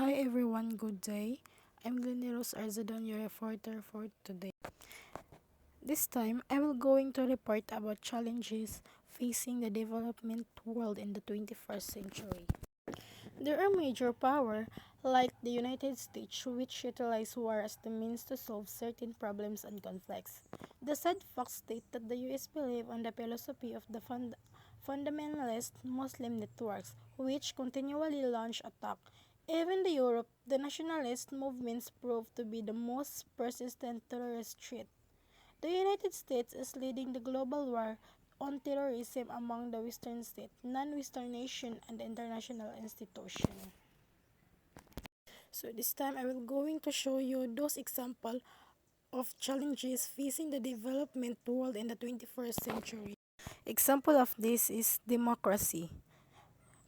Hi everyone, good day. I'm Gleneros Arzadon, your reporter for today. This time, I will going to report about challenges facing the development world in the 21st century. There are major power like the United States which utilize war as the means to solve certain problems and conflicts. The sad facts state that the US believe on the philosophy of the fundamentalist Muslim networks which continually launch attack. Even in Europe, the nationalist movements prove to be the most persistent terrorist threat. The United States is leading the global war on terrorism among the Western states, non-Western nations, and the international institutions. So this time I will going to show you those examples of challenges facing the development world in the 21st century. Example of this is democracy.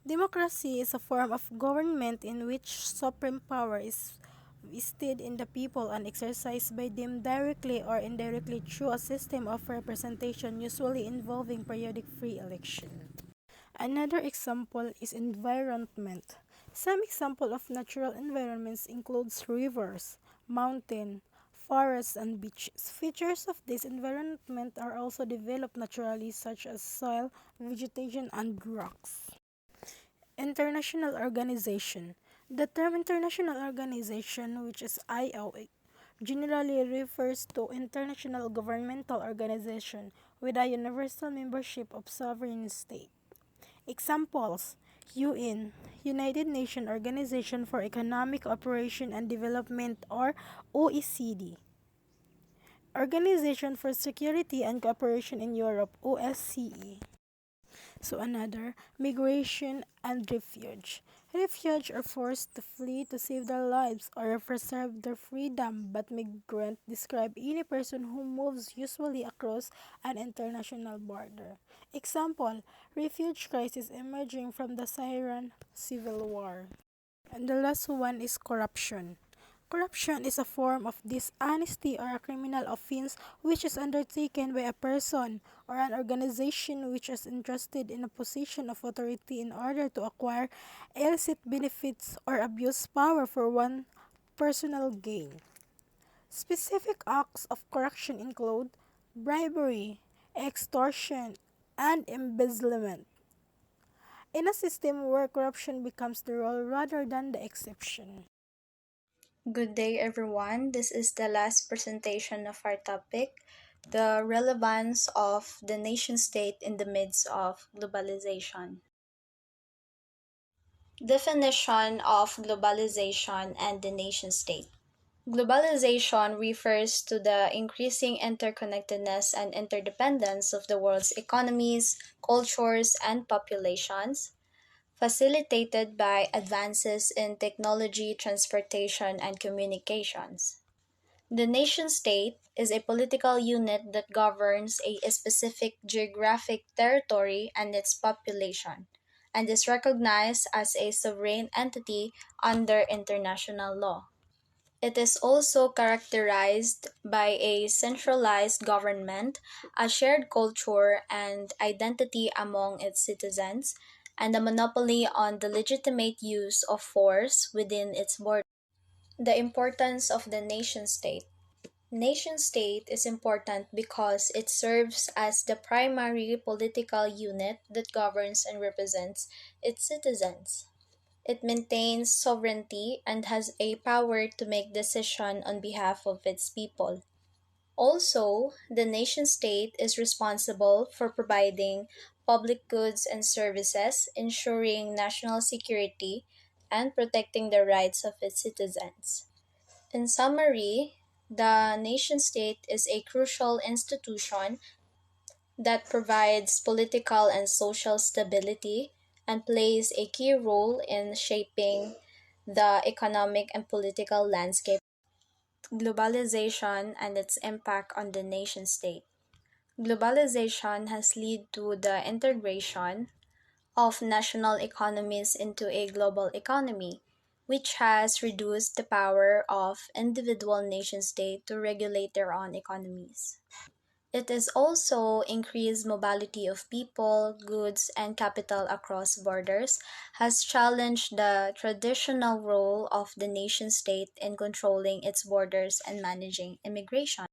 Democracy is a form of government in which supreme power is vested in the people and exercised by them directly or indirectly through a system of representation usually involving periodic free election. Another example is environment. Some example of natural environments includes rivers, mountain, forests, and beaches. Features of this environment are also developed naturally such as soil, vegetation, and rocks. International organization. The term international organization, which is IOA, generally refers to international governmental organization with a universal membership of sovereign states. Examples: UN, United Nations Organization for Economic Cooperation and Development, or OECD. Organization for Security and Cooperation in Europe, OSCE. So another, migration and refuge. Refuge are forced to flee to save their lives or preserve their freedom, but migrant describe any person who moves usually across an international border. Example, refuge crisis emerging from the Syrian civil war. And the last one is corruption. Corruption is a form of dishonesty or a criminal offense which is undertaken by a person or an organization which is entrusted in a position of authority in order to acquire illicit benefits or abuse power for one personal gain. Specific acts of corruption include bribery, extortion, and embezzlement. In a system where corruption becomes the rule rather than the exception. Good day, everyone. This is the last presentation of our topic, the relevance of the nation state in the midst of globalization. Definition of globalization and the nation state. Globalization refers to the increasing interconnectedness and interdependence of the world's economies, cultures, and populations, facilitated by advances in technology, transportation, and communications. The nation state is a political unit that governs a specific geographic territory and its population, and is recognized as a sovereign entity under international law. It is also characterized by a centralized government, a shared culture and identity among its citizens, and a monopoly on the legitimate use of force within its borders. The importance of the nation state. Nation state is important because it serves as the primary political unit that governs and represents its citizens. It maintains sovereignty and has a power to make decisions on behalf of its people. Also, the nation state is responsible for providing public goods and services, ensuring national security, and protecting the rights of its citizens. In summary, the nation state is a crucial institution that provides political and social stability and plays a key role in shaping the economic and political landscape. Globalization and its impact on the nation state. Globalization has led to the integration of national economies into a global economy, which has reduced the power of individual nation states to regulate their own economies. It is also increased mobility of people, goods, and capital across borders, has challenged the traditional role of the nation state in controlling its borders and managing immigration.